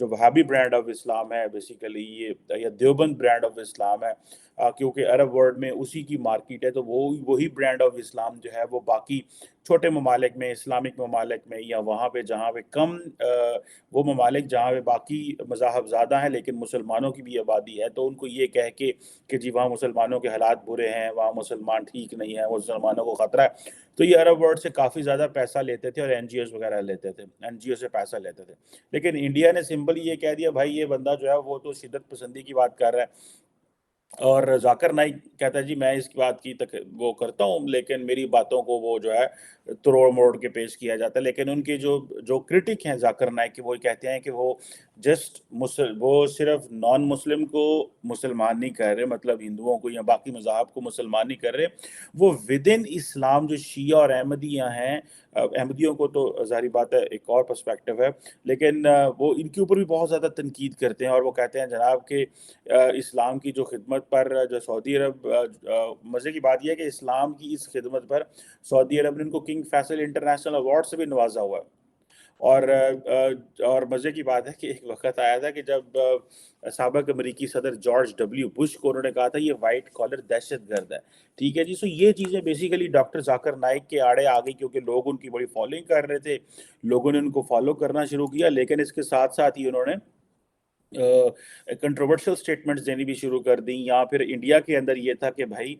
جو وہابی brand of اسلام ہے basically یہ یا دیوبند برانڈ آف اسلام ہے، کیونکہ عرب ورلڈ میں اسی کی مارکیٹ ہے، تو وہی برانڈ آف اسلام جو ہے وہ باقی چھوٹے ممالک میں، اسلامک ممالک میں، یا وہاں پہ جہاں پہ کم وہ ممالک جہاں پہ باقی مذاہب زیادہ ہیں لیکن مسلمانوں کی بھی آبادی ہے، تو ان کو یہ کہہ کے کہ جی وہاں مسلمانوں کے حالات برے ہیں، وہاں مسلمان ٹھیک نہیں ہیں، وہ مسلمانوں کو خطرہ ہے، تو یہ عرب ورلڈ سے کافی زیادہ پیسہ لیتے تھے اور این جی اوز وغیرہ لیتے تھے، این جی او سے پیسہ لیتے تھے. لیکن انڈیا نے سمپلی یہ کہہ دیا بھائی یہ بندہ جو ہے وہ تو شدت پسندی کی بات کر رہا ہے، اور ذاکر نائک کہتا ہے جی میں اس بات کی وہ کرتا ہوں، لیکن میری باتوں کو وہ جو ہے توڑ موڑ کے پیش کیا جاتا ہے. لیکن ان کے جو کرٹک ہیں ذاکر نائک کے، وہ کہتے ہیں کہ وہ وہ صرف نان مسلم کو مسلمان نہیں کر رہے، مطلب ہندوؤں کو یا باقی مذاہب کو مسلمان نہیں کر رہے، وہ ود ان اسلام جو شیعہ اور احمدیہ ہیں، احمدیوں کو تو ظاہری بات ہے ایک اور پرسپیکٹو ہے، لیکن وہ ان کے اوپر بھی بہت زیادہ تنقید کرتے ہیں، اور وہ کہتے ہیں جناب کہ اسلام کی جو خدمت پر جو سعودی عرب، مزے کی بات یہ ہے کہ اسلام کی اس خدمت پر سعودی عرب نے ان کو کنگ فیصل انٹرنیشنل ایوارڈ سے بھی نوازا ہوا ہے. اور مزے کی بات ہے کہ ایک وقت آیا تھا کہ جب سابق امریکی صدر جارج ڈبلیو بش کو انہوں نے کہا تھا یہ وائٹ کالر دہشت گرد ہے. ٹھیک ہے جی. سو یہ چیزیں بیسیکلی ڈاکٹر ذاکر نائک کے آڑے آ گئی، کیونکہ لوگ ان کی بڑی فالوئنگ کر رہے تھے، لوگوں نے ان کو فالو کرنا شروع کیا، لیکن اس کے ساتھ ساتھ ہی انہوں نے کنٹروورشل سٹیٹمنٹس دینی بھی شروع کر دیں. یا پھر انڈیا کے اندر یہ تھا کہ بھائی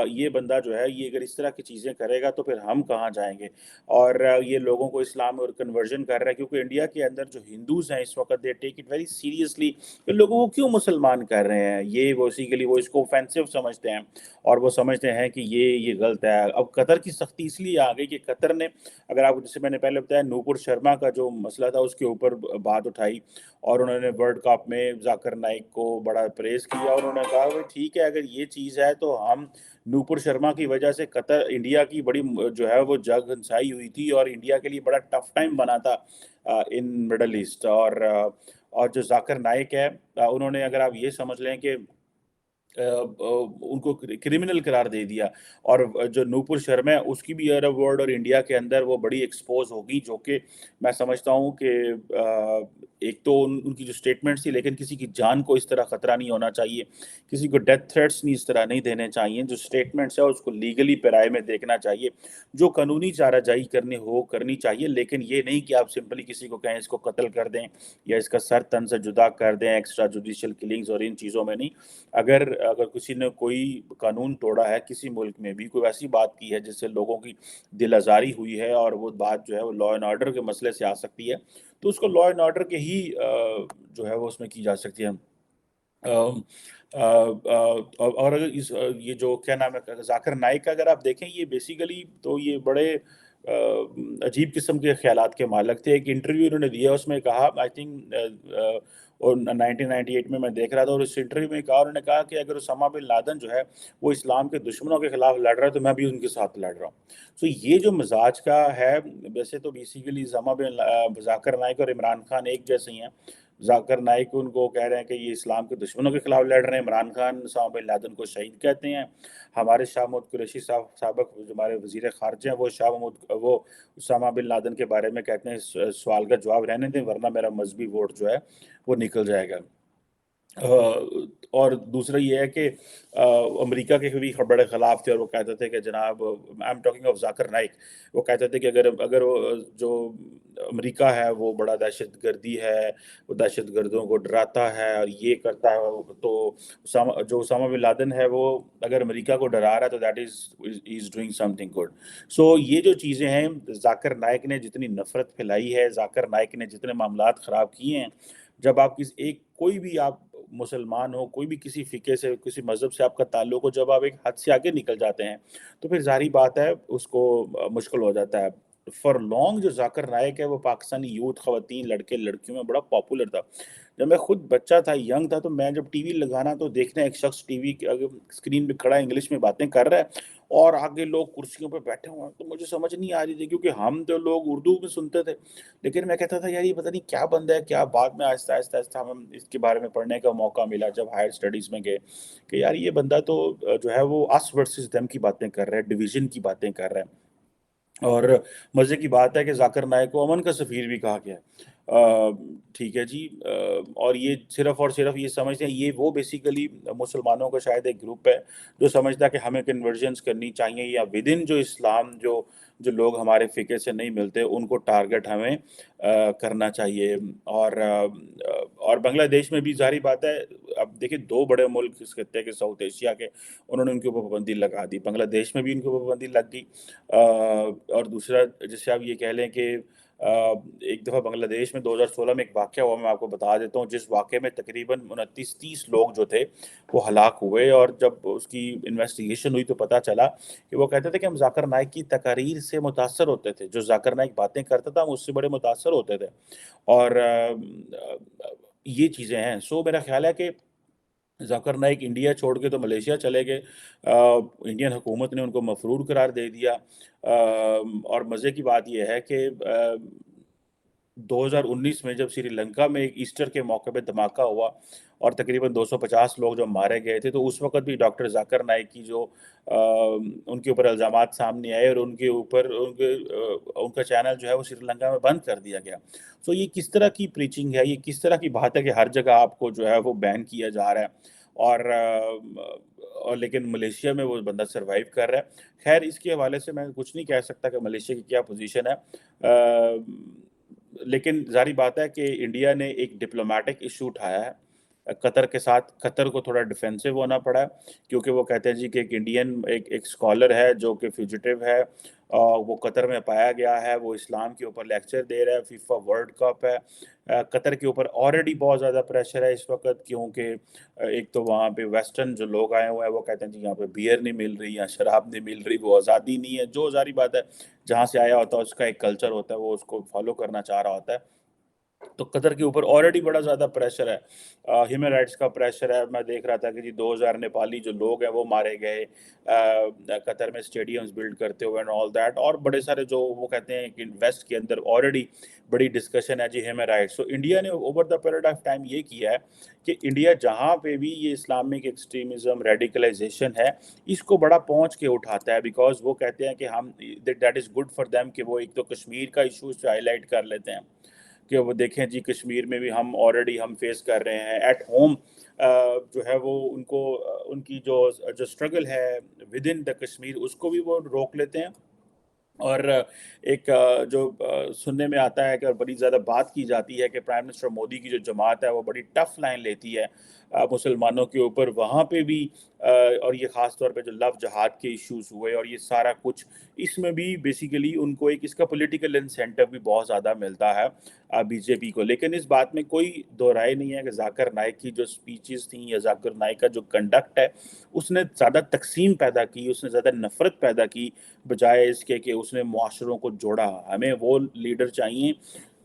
یہ بندہ جو ہے یہ اگر اس طرح کی چیزیں کرے گا تو پھر ہم کہاں جائیں گے، اور یہ لوگوں کو اسلام اور کنورژن کر رہا ہے، کیونکہ انڈیا کے اندر جو ہندوز ہیں اس وقت دے ٹیک اٹ ویری سیریسلی کہ لوگوں کو کیوں مسلمان کر رہے ہیں، یہ بیسیکلی وہ اس کو اوفینسو سمجھتے ہیں، اور وہ سمجھتے ہیں کہ یہ غلط ہے. اب قطر کی سختی اس لیے آ گئی کہ قطر نے، اگر آپ جیسے میں نے پہلے بتایا نوپور شرما کا جو مسئلہ تھا اس کے اوپر بات اٹھائی، اور انہوں نے ورلڈ کپ میں ذاکر نائک کو بڑا پریز کیا، اور انہوں نے کہا کہ ٹھیک ہے اگر یہ چیز ہے تو ہم نوپور شرما کی وجہ سے قطر انڈیا کی بڑی جو ہے وہ جگ ہنسائی ہوئی تھی، اور انڈیا کے لیے بڑا ٹف ٹائم بنا تھا ان مڈل ایسٹ. اور جو ذاکر نائک ہے انہوں نے، اگر آپ یہ سمجھ لیں کہ ان کو کرمنل قرار دے دیا، اور جو نوپور شرما ہے اس کی بھی عرب ورلڈ اور انڈیا کے اندر وہ بڑی ایکسپوز ہوگی، جو کہ میں سمجھتا ہوں کہ ایک تو ان کی جو سٹیٹمنٹس تھی، لیکن کسی کی جان کو اس طرح خطرہ نہیں ہونا چاہیے، کسی کو ڈیتھ تھریٹس نہیں اس طرح نہیں دینے چاہیے. جو سٹیٹمنٹس ہے اس کو لیگلی پیرائے میں دیکھنا چاہیے، جو قانونی چارہ جائی کرنی چاہیے، لیکن یہ نہیں کہ آپ سمپلی کسی کو کہیں اس کو قتل کر دیں یا اس کا سر تن سے جدا کر دیں، ایکسٹرا جوڈیشل کلنگز اور ان چیزوں میں نہیں. اگر کسی نے کوئی قانون توڑا ہے کسی ملک میں بھی، کوئی ایسی بات کی ہے جس سے لوگوں کی دل آزاری ہوئی ہے، اور وہ بات جو ہے وہ لا اینڈ آرڈر کے مسئلے سے آ سکتی ہے، تو اس کو لا اینڈ آرڈر کے ہی جو ہے وہ اس میں کی جا سکتی ہے. اور اگر یہ جو کیا نام ہے ذاکر نائک کا اگر آپ دیکھیں، یہ بیسیکلی تو یہ بڑے عجیب قسم کے خیالات کے مالک تھے. ایک انٹرویو انہوں نے دیا، اس میں کہا آئی تھنک اور 1998 میں دیکھ رہا تھا، اور اس انٹرویو میں کہا، انہوں نے کہا کہ اگر اسامہ بن لادن جو ہے وہ اسلام کے دشمنوں کے خلاف لڑ رہا ہے تو میں بھی ان کے ساتھ لڑ رہا ہوں. سو یہ جو مزاج کا ہے، ویسے تو بیسیکلی اسامہ بن ذاکر نائک اور عمران خان ایک جیسے ہی ہیں. ذاکر نائک ان کو کہہ رہے ہیں کہ یہ اسلام کے دشمنوں کے خلاف لڑ رہے ہیں، عمران خان اسامہ بن لادن کو شہید کہتے ہیں. ہمارے شاہ محمود قریشی سابق جو ہمارے وزیر خارجہ ہیں، وہ اسامہ بن لادن کے بارے میں کہتے ہیں سوال کا جواب رہنے دیں ورنہ میرا مذہبی ووٹ جو ہے وہ نکل جائے گا. اور دوسرا یہ ہے کہ امریکہ کے بھی بڑے خلاف تھے، اور وہ کہتے تھے کہ جناب I am talking of Zakir Naik, وہ کہتے تھے کہ اگر جو امریکہ ہے وہ بڑا دہشت گردی ہے، وہ دہشت گردوں کو ڈراتا ہے اور یہ کرتا ہے، تو جو اسامہ بن لادن ہے وہ اگر امریکہ کو ڈرا رہا ہے تو that is doing something good. So یہ جو چیزیں ہیں، ذاکر نائک نے جتنی نفرت پھیلائی ہے، ذاکر نائک نے جتنے معاملات خراب کیے ہیں، جب آپ کوئی بھی آپ مسلمان ہو، کوئی بھی کسی فقہ سے کسی مذہب سے آپ کا تعلق ہو، جب آپ ایک حد سے آگے نکل جاتے ہیں تو پھر ظاہری بات ہے اس کو مشکل ہو جاتا ہے. فار لانگ جو ذاکر نائک ہے وہ پاکستانی یوتھ، خواتین، لڑکے لڑکیوں میں بڑا پاپولر تھا. جب میں خود بچہ تھا، ینگ تھا، تو میں جب ٹی وی لگانا تو دیکھنا ایک شخص ٹی وی اسکرین پہ کھڑا انگلش میں باتیں کر رہا ہے اور آگے لوگ کرسیوں پہ بیٹھے ہوئے ہیں، تو مجھے سمجھ نہیں آ رہی تھی، کیونکہ ہم تو لوگ اردو میں سنتے تھے، لیکن میں کہتا تھا یار یہ پتہ نہیں کیا بندہ ہے کیا. بعد میں آہستہ آہستہ ہم اس کے بارے میں پڑھنے کا موقع ملا جب ہائر اسٹڈیز میں گئے، کہ یار یہ بندہ تو جو ہے وہ اس ورسز دم کی باتیں کر رہا ہے، ڈویژن کی باتیں کر رہا ہے. اور مزے کی بات ہے کہ ذاکر نائک کو امن کا سفیر بھی کہا گیا ہے. ٹھیک ہے جی، اور یہ صرف اور صرف یہ سمجھتے ہیں، یہ وہ بیسیکلی مسلمانوں کا شاید ایک گروپ ہے جو سمجھتا ہے کہ ہمیں کنورژنس کرنی چاہیے، یا ود ان جو اسلام جو لوگ ہمارے فقہ سے نہیں ملتے ان کو ٹارگٹ ہمیں کرنا چاہیے۔ اور بنگلہ دیش میں بھی ظاہری بات ہے، اب دیکھیں دو بڑے ملک اس خطے کے ساؤتھ ایشیا کے، انہوں نے ان کے اوپر پابندی لگا دی، بنگلہ دیش میں بھی ان کے اوپر پابندی لگ گئی۔ اور دوسرا جیسے آپ یہ کہہ لیں کہ ایک دفعہ بنگلہ دیش میں 2016 میں ایک واقعہ ہوا، میں آپ کو بتا دیتا ہوں، جس واقعے میں تقریباً 29-30 لوگ جو تھے وہ ہلاک ہوئے، اور جب اس کی انویسٹیگیشن ہوئی تو پتہ چلا کہ وہ کہتے تھے کہ ہم ذاکر نائک کی تقاریر سے متاثر ہوتے تھے، جو ذاکر نائک باتیں کرتا تھا ہم اس سے بڑے متاثر ہوتے تھے، اور یہ چیزیں ہیں۔ سو میرا خیال ہے کہ ذاکر نائک انڈیا چھوڑ کے تو ملیشیا چلے گئے، انڈین حکومت نے ان کو مفرور قرار دے دیا، اور مزے کی بات یہ ہے کہ 2019 میں جب سری لنکا میں ایک ایسٹر کے موقع پہ دھماکہ ہوا اور تقریباً 250 لوگ جو مارے گئے تھے، تو اس وقت بھی ڈاکٹر ذاکر نائک کی جو ان کے اوپر الزامات سامنے آئے، اور ان کے اوپر ان کا چینل جو ہے وہ سری لنکا میں بند کر دیا گیا۔ سو یہ کس طرح کی پریچنگ ہے، یہ کس طرح کی بات ہے کہ ہر جگہ آپ کو جو ہے وہ بین کیا جا رہا ہے، اور لیکن ملیشیا میں وہ بندہ سروائیو کر رہا ہے۔ خیر اس کے حوالے سے میں کچھ نہیں کہہ سکتا کہ ملیشیا کی کیا پوزیشن ہے، لیکن ظاہری بات ہے کہ انڈیا نے ایک ڈپلومیٹک ایشو اٹھایا ہے قطر کے ساتھ۔ قطر کو تھوڑا ڈیفینسو ہونا پڑا ہے، کیونکہ وہ کہتے ہیں جی کہ ایک انڈین ایک اسکالر ہے جو کہ فیوجیٹیو ہے، وہ قطر میں پایا گیا ہے، وہ اسلام کے اوپر لیکچر دے رہا ہے، فیفا ورلڈ کپ ہے، قطر کے اوپر آلریڈی بہت زیادہ پریشر ہے اس وقت، کیونکہ ایک تو وہاں پہ ویسٹرن جو لوگ آئے ہوئے ہیں وہ کہتے ہیں جی یہاں پہ بیئر نہیں مل رہی، یا شراب نہیں مل رہی، وہ آزادی نہیں ہے، جو ظاہری بات ہے جہاں سے آیا ہوتا ہے اس کا ایک کلچر ہوتا ہے، وہ اس کو فالو کرنا چاہ رہا ہوتا ہے۔ تو قطر کے اوپر آلریڈی بڑا زیادہ پریشر ہے، ہیومن رائٹس کا پریشر ہے۔ میں دیکھ رہا تھا کہ جی 2000 نیپالی جو لوگ ہیں وہ مارے گئے قطر میں اسٹیڈیمز بلڈ کرتے ہوئے اینڈ آل دیٹ، اور بڑے سارے جو وہ کہتے ہیں کہ ویسٹ کے اندر آلریڈی بڑی ڈسکشن ہے جی ہیومن رائٹس۔ تو انڈیا نے over the period of time یہ کیا ہے کہ انڈیا جہاں پہ بھی یہ اسلامک ایکسٹریمزم ریڈیکلائزیشن ہے اس کو بڑا پہنچ کے اٹھاتا ہے، بیکاز وہ کہتے ہیں کہ ہم that is good for them, کہ وہ ایک تو کشمیر کا ایشو ہائی لائٹ کر لیتے ہیں کہ وہ دیکھیں جی کشمیر میں بھی ہم آلریڈی ہم فیس کر رہے ہیں ایٹ ہوم، جو ہے وہ ان کو ان کی جو اسٹرگل ہے ود ان دا کشمیر اس کو بھی وہ روک لیتے ہیں۔ اور ایک جو سننے میں آتا ہے کہ بڑی زیادہ بات کی جاتی ہے کہ پرائم منسٹر مودی کی جو جماعت ہے وہ بڑی ٹف لائن لیتی ہے مسلمانوں کے اوپر، وہاں پہ بھی اور یہ خاص طور پہ جو لو جہاد کے ایشوز ہوئے اور یہ سارا کچھ، اس میں بھی بیسیکلی ان کو ایک اس کا پولیٹیکل انسینٹو بھی بہت زیادہ ملتا ہے بی جے پی کو۔ لیکن اس بات میں کوئی دو رائے نہیں ہے کہ ذاکر نائک کی جو سپیچز تھیں یا ذاکر نائک کا جو کنڈکٹ ہے اس نے زیادہ تقسیم پیدا کی، اس نے زیادہ نفرت پیدا کی، بجائے اس کے کہ اس نے معاشروں کو جوڑا۔ ہمیں وہ لیڈر چاہیے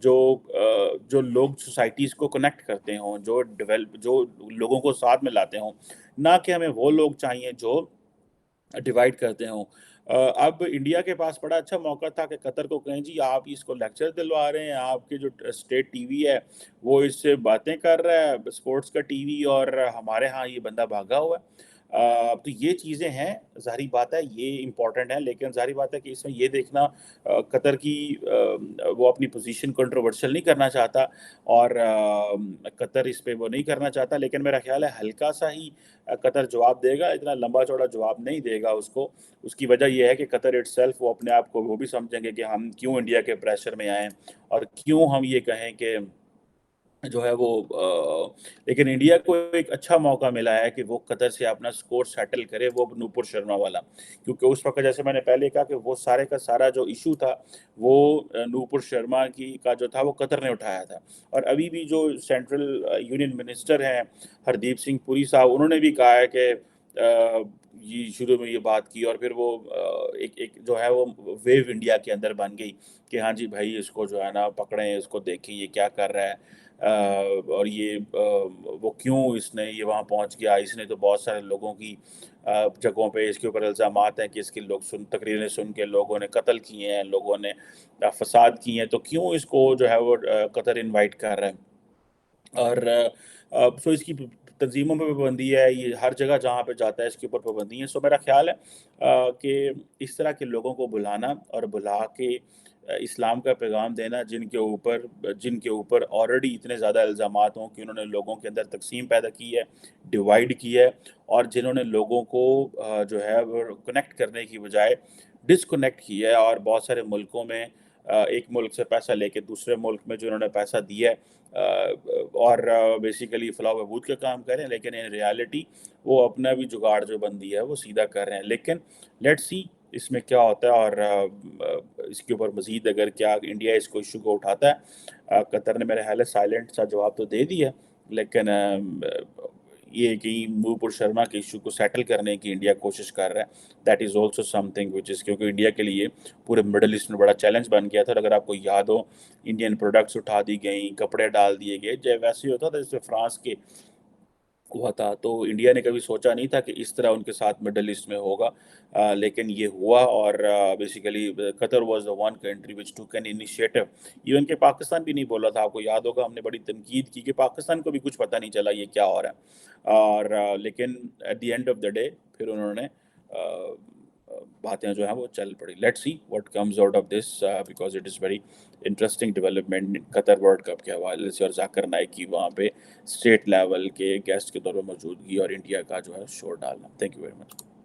جو لوگ سوسائٹیز کو کنیکٹ کرتے ہوں، جو لوگوں کو ساتھ میں لاتے ہوں، نہ کہ ہمیں وہ لوگ چاہیے جو ڈیوائڈ کرتے ہوں۔ اب انڈیا کے پاس بڑا اچھا موقع تھا کہ قطر کو کہیں جی آپ اس کو لیکچر دلوا رہے ہیں، آپ کے جو اسٹیٹ ٹی وی ہے وہ اس سے باتیں کر رہا ہے، اسپورٹس کا ٹی وی، اور ہمارے ہاں یہ بندہ بھاگا ہوا ہے۔ تو یہ چیزیں ہیں، ظاہری بات ہے یہ امپورٹنٹ ہے، لیکن ظاہری بات ہے کہ اس میں یہ دیکھنا قطر کی وہ اپنی پوزیشن کنٹروورشل نہیں کرنا چاہتا، اور قطر اس پہ وہ نہیں کرنا چاہتا، لیکن میرا خیال ہے ہلکا سا ہی قطر جواب دے گا، اتنا لمبا چوڑا جواب نہیں دے گا اس کو۔ اس کی وجہ یہ ہے کہ قطر اٹ سیلف وہ اپنے آپ کو وہ بھی سمجھیں گے کہ ہم کیوں انڈیا کے پریشر میں آئیں، اور کیوں ہم یہ کہیں کہ جو ہے وہ لیکن انڈیا کو ایک اچھا موقع ملا ہے کہ وہ قطر سے اپنا سکور سیٹل کرے، وہ نوپور شرما والا، کیونکہ اس وقت جیسے میں نے پہلے کہا کہ وہ سارے کا سارا جو ایشو تھا وہ نوپور شرما کا جو تھا وہ قطر نے اٹھایا تھا۔ اور ابھی بھی جو سینٹرل یونین منسٹر ہیں ہردیپ سنگھ پوری صاحب، انہوں نے بھی کہا ہے کہ یہ شروع میں یہ بات کی، اور پھر وہ ایک جو ہے وہ ویو انڈیا کے اندر بن گئی کہ ہاں جی بھائی اس کو جو ہے نا پکڑیں، اس کو دیکھیں یہ کیا کر رہا ہے، اور یہ وہ کیوں اس نے یہ وہاں پہنچ گیا، اس نے تو بہت سارے لوگوں کی جگہوں پہ اس کے اوپر الزامات ہیں کہ اس کے لوگ تقریریں سن کے لوگوں نے قتل کیے ہیں، لوگوں نے فساد کیے ہیں، تو کیوں اس کو جو ہے وہ قطر انوائٹ کر رہا ہے۔ اور سو اس کی تنظیموں پہ پابندی ہے، یہ ہر جگہ جہاں پہ جاتا ہے اس کے اوپر پابندی ہے۔ سو میرا خیال ہے کہ اس طرح کے لوگوں کو بلانا اور بلا کے اسلام کا پیغام دینا جن کے اوپر آلریڈی اتنے زیادہ الزامات ہوں کہ انہوں نے لوگوں کے اندر تقسیم پیدا کی ہے، ڈیوائڈ کی ہے، اور جنہوں نے لوگوں کو جو ہے وہ کنیکٹ کرنے کی بجائے ڈسکنیکٹ کی ہے، اور بہت سارے ملکوں میں ایک ملک سے پیسہ لے کے دوسرے ملک میں جو انہوں نے پیسہ دیا ہے اور بیسیکلی فلاح و بہبود کا کام کر رہے ہیں، لیکن ان ریالٹی وہ اپنا بھی جگاڑ جو بندی ہے وہ سیدھا کر رہے ہیں. لیکن لیٹ سی اس میں کیا ہوتا ہے، اور اس کے اوپر مزید اگر کیا انڈیا اس کو ایشو کو اٹھاتا ہے. قطر نے میرے خیال ہے سائلنٹ سا جواب تو دے دیا، لیکن یہ کہ نوپور شرما کے ایشو کو سیٹل کرنے کی انڈیا کوشش کر رہا ہے. That is also something which is, کیونکہ انڈیا کے لیے پورے مڈل ایسٹ میں بڑا چیلنج بن گیا تھا. اور اگر آپ کو یاد ہو، انڈین پروڈکٹس اٹھا دی گئیں، کپڑے ڈال دیے گئے، جب ویسے ہی ہوتا تھا جیسے فرانس کے ہوا تھا. تو انڈیا نے کبھی سوچا نہیں تھا کہ اس طرح ان کے ساتھ مڈل ایسٹ میں ہوگا، لیکن یہ ہوا. اور basically Qatar was the one country which ٹوک این انیشیٹو. ایون کہ پاکستان بھی نہیں بولا تھا. آپ کو یاد ہوگا ہم نے بڑی تنقید کی کہ پاکستان کو بھی کچھ پتہ نہیں چلا یہ کیا ہو رہا ہے. اور لیکن at the end of the day پھر انہوں نے باتیں جو ہیں وہ چل پڑی. Let see what comes out of this, because it is very interesting development Qatar World Cup کے حوالے سے. اور ذاکر نائک کی وہاں پہ اسٹیٹ لیول کے گیسٹ کے طور پر موجودگی اور انڈیا کا جو ہے شور ڈالنا. Thank you very much.